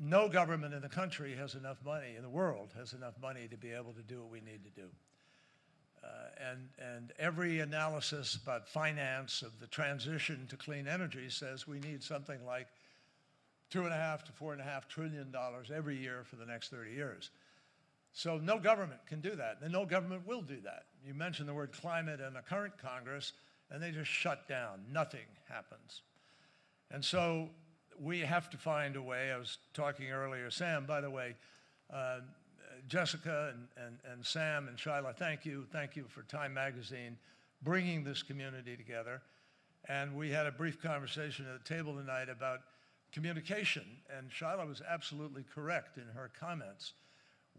no government in the country has enough money, in the world has enough money to be able to do what we need to do. And every analysis about finance of the transition to clean energy says we need something like $2.5 to $4.5 trillion every year for the next 30 years. So no government can do that, and no government will do that. You mentioned the word climate in the current Congress, and they just shut down. Nothing happens. And so we have to find a way. I was talking earlier, Sam, by the way, Jessica and Sam and Shyla, thank you. Thank you for Time Magazine bringing this community together. And we had a brief conversation at the table tonight about communication, and Shyla was absolutely correct in her comments.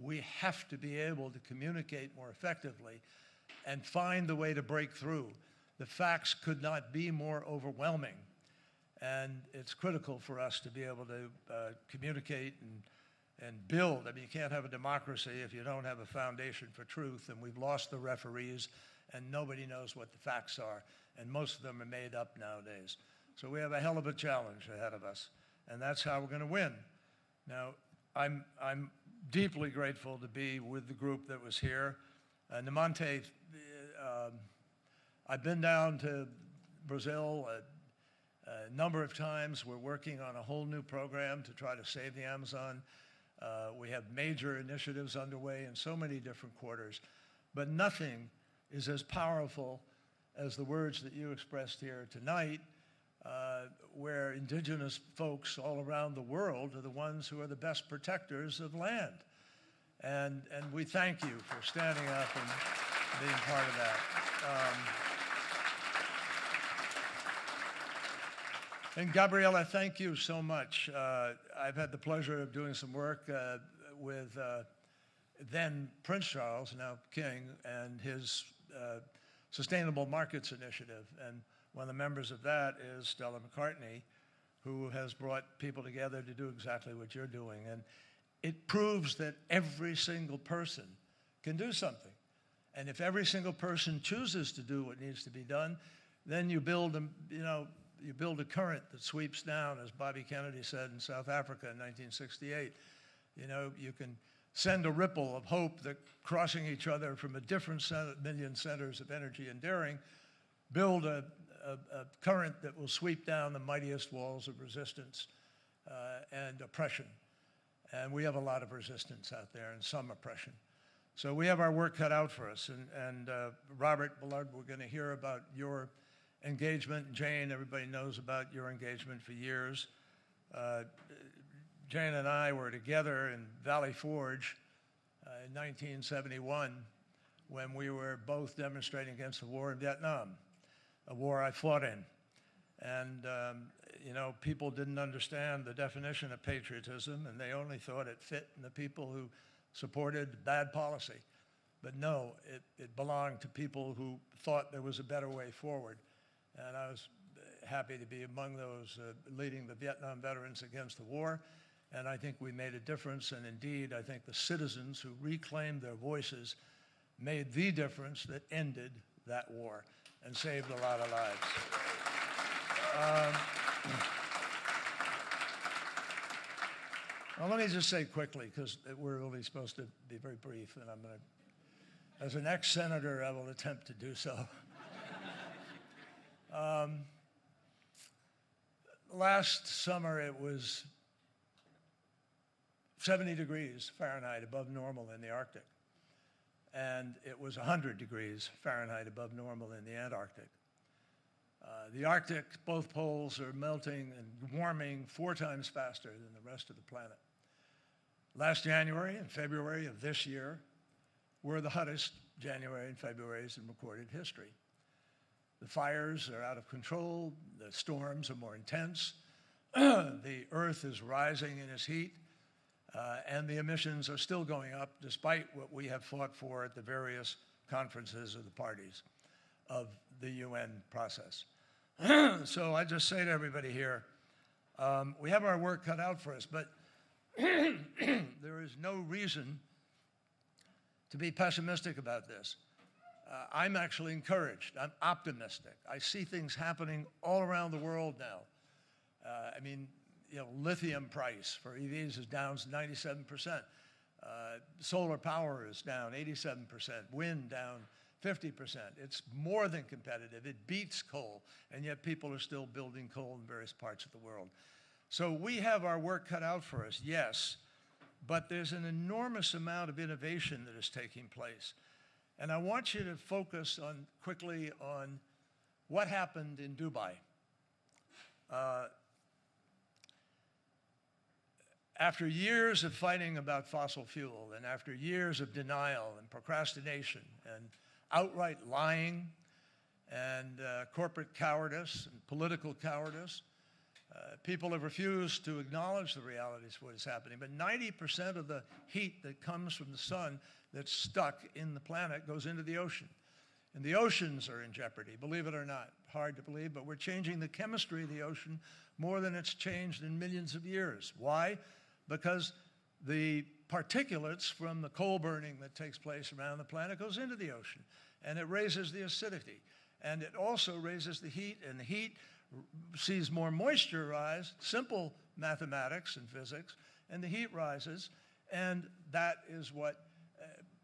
We have to be able to communicate more effectively and find the way to break through. The facts could not be more overwhelming, and it's critical for us to be able to communicate and build. I mean, you can't have a democracy if you don't have a foundation for truth, and we've lost the referees, and nobody knows what the facts are, and most of them are made up nowadays. So we have a hell of a challenge ahead of us, and that's how we're going to win. Now, I'm deeply grateful to be with the group that was here. Namonte, I've been down to Brazil a number of times. We're working on a whole new program to try to save the Amazon. We have major initiatives underway in so many different quarters, but nothing is as powerful as the words that you expressed here tonight, where indigenous folks all around the world are the ones who are the best protectors of land. And we thank you for standing up and being part of that. And Gabriela, thank you so much. I've had the pleasure of doing some work with then Prince Charles, now King, and his Sustainable Markets Initiative. And one of the members of that is Stella McCartney, who has brought people together to do exactly what you're doing. And it proves that every single person can do something. And if every single person chooses to do what needs to be done, then you build you build a current that sweeps down, as Bobby Kennedy said in South Africa in 1968. You can send a ripple of hope that crossing each other from a different million centers of energy and daring, build a current that will sweep down the mightiest walls of resistance and oppression. And we have a lot of resistance out there and some oppression. So we have our work cut out for us. And Robert Bullard, we're going to hear about your engagement. Jane, everybody knows about your engagement for years. Jane and I were together in Valley Forge in 1971 when we were both demonstrating against the war in Vietnam, a war I fought in. And, people didn't understand the definition of patriotism, and they only thought it fit in the people who supported bad policy. But no, it belonged to people who thought there was a better way forward. And I was happy to be among those leading the Vietnam veterans against the war. And I think we made a difference. And indeed, I think the citizens who reclaimed their voices made the difference that ended that war and saved a lot of lives. Well, let me just say quickly, because we're really supposed to be very brief, and I'm going to, as an ex-senator, I will attempt to do so. Last summer, it was 70 degrees Fahrenheit above normal in the Arctic, and it was 100 degrees Fahrenheit above normal in the Antarctic. The Arctic, both poles are melting and warming 4 times faster than the rest of the planet. Last January and February of this year were the hottest January and Februarys in recorded history. The fires are out of control, the storms are more intense, the Earth is rising in its heat, and the emissions are still going up despite what we have fought for at the various conferences of the parties of the UN process. So I just say to everybody here, we have our work cut out for us, but there is no reason to be pessimistic about this. I'm actually encouraged. I'm optimistic. I see things happening all around the world now. lithium price for EVs is down 97%. Solar power is down 87%. Wind down 50%. It's more than competitive. It beats coal, and yet people are still building coal in various parts of the world. So we have our work cut out for us, yes, but there's an enormous amount of innovation that is taking place. And I want you to focus quickly on what happened in Dubai. After years of fighting about fossil fuel, and after years of denial and procrastination and outright lying and corporate cowardice and political cowardice, people have refused to acknowledge the realities of what is happening. But 90% of the heat that comes from the sun that's stuck in the planet goes into the ocean. And the oceans are in jeopardy, believe it or not. Hard to believe, but we're changing the chemistry of the ocean more than it's changed in millions of years. Why? Because the particulates from the coal burning that takes place around the planet goes into the ocean, and it raises the acidity. And it also raises the heat, and the heat sees more moisture rise, simple mathematics and physics, and the heat rises, and that is what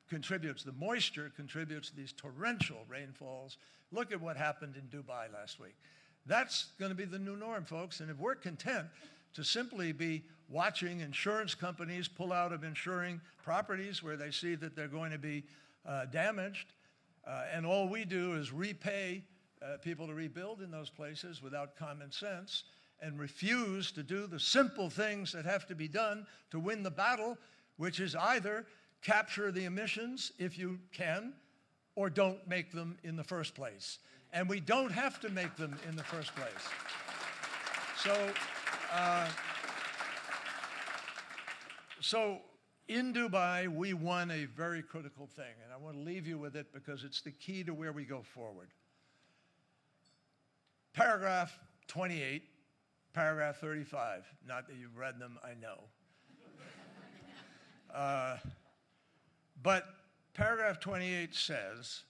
contributes. The moisture contributes to these torrential rainfalls. Look at what happened in Dubai last week. That's going to be the new norm, folks, and if we're content to simply be watching insurance companies pull out of insuring properties where they see that they're going to be damaged, and all we do is repay people to rebuild in those places without common sense, and refuse to do the simple things that have to be done to win the battle, which is either capture the emissions if you can, or don't make them in the first place. And we don't have to make them in the first place. So in Dubai, we won a very critical thing, and I want to leave you with it because it's the key to where we go forward. Paragraph 28, paragraph 35, not that you've read them, I know. But paragraph 28 says,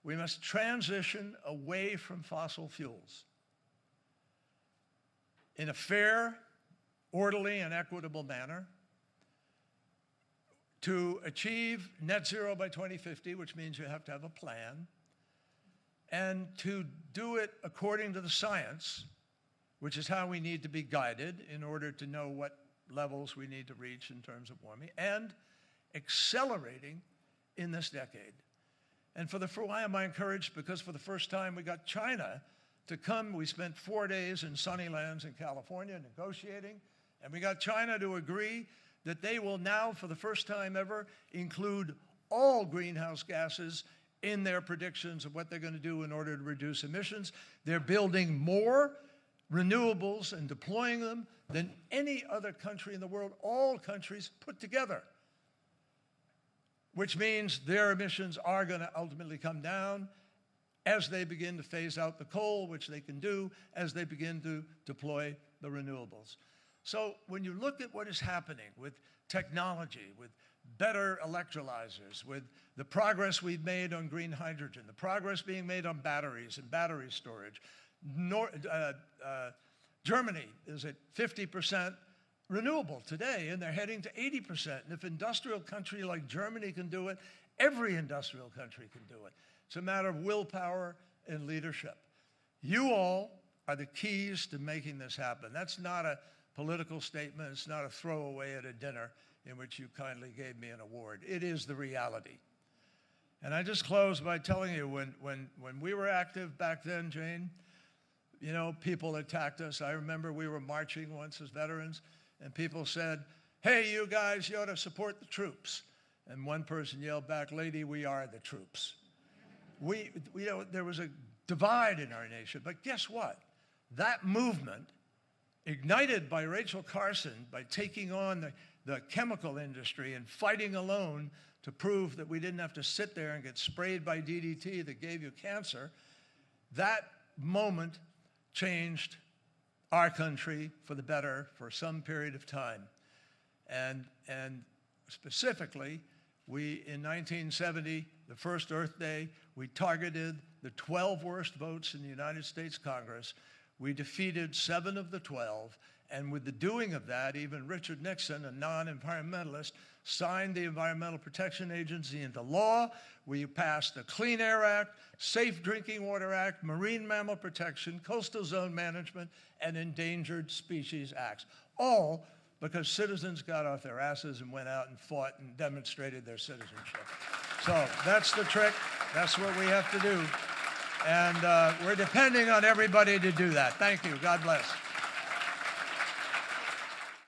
we must transition away from fossil fuels in a fair, orderly, and equitable manner to achieve net zero by 2050, which means you have to have a plan, and to do it according to the science, which is how we need to be guided in order to know what levels we need to reach in terms of warming, and accelerating in this decade. And why am I encouraged? Because for the first time we got China to come. We spent 4 days in sunny lands in California negotiating, and we got China to agree that they will now, for the first time ever, include all greenhouse gases in their predictions of what they're going to do in order to reduce emissions. They're building more renewables and deploying them than any other country in the world, all countries put together, which means their emissions are going to ultimately come down as they begin to phase out the coal, which they can do, as they begin to deploy the renewables. So when you look at what is happening with technology, with better electrolyzers, with the progress we've made on green hydrogen, the progress being made on batteries and battery storage, Germany is at 50% renewable today, and they're heading to 80%. And if an industrial country like Germany can do it, every industrial country can do it. It's a matter of willpower and leadership. You all are the keys to making this happen. That's not a political statement. It's not a throwaway at a dinner in which you kindly gave me an award. It is the reality. And I just close by telling you, when we were active back then, Jane, you know, people attacked us. I remember we were marching once as veterans, and people said, hey, you guys, you ought to support the troops. And one person yelled back, lady, we are the troops. There was a divide in our nation, but guess what? That movement, ignited by Rachel Carson, by taking on the chemical industry and fighting alone to prove that we didn't have to sit there and get sprayed by DDT that gave you cancer, that moment changed our country for the better for some period of time. And specifically, in 1970, the first Earth Day, we targeted the 12 worst votes in the United States Congress. We defeated 7 of the 12, And with the doing of that, even Richard Nixon, a non-environmentalist, signed the Environmental Protection Agency into law. We passed the Clean Air Act, Safe Drinking Water Act, Marine Mammal Protection, Coastal Zone Management, and Endangered Species Acts. All because citizens got off their asses and went out and fought and demonstrated their citizenship. So that's the trick. That's what we have to do. And we're depending on everybody to do that. Thank you. God bless.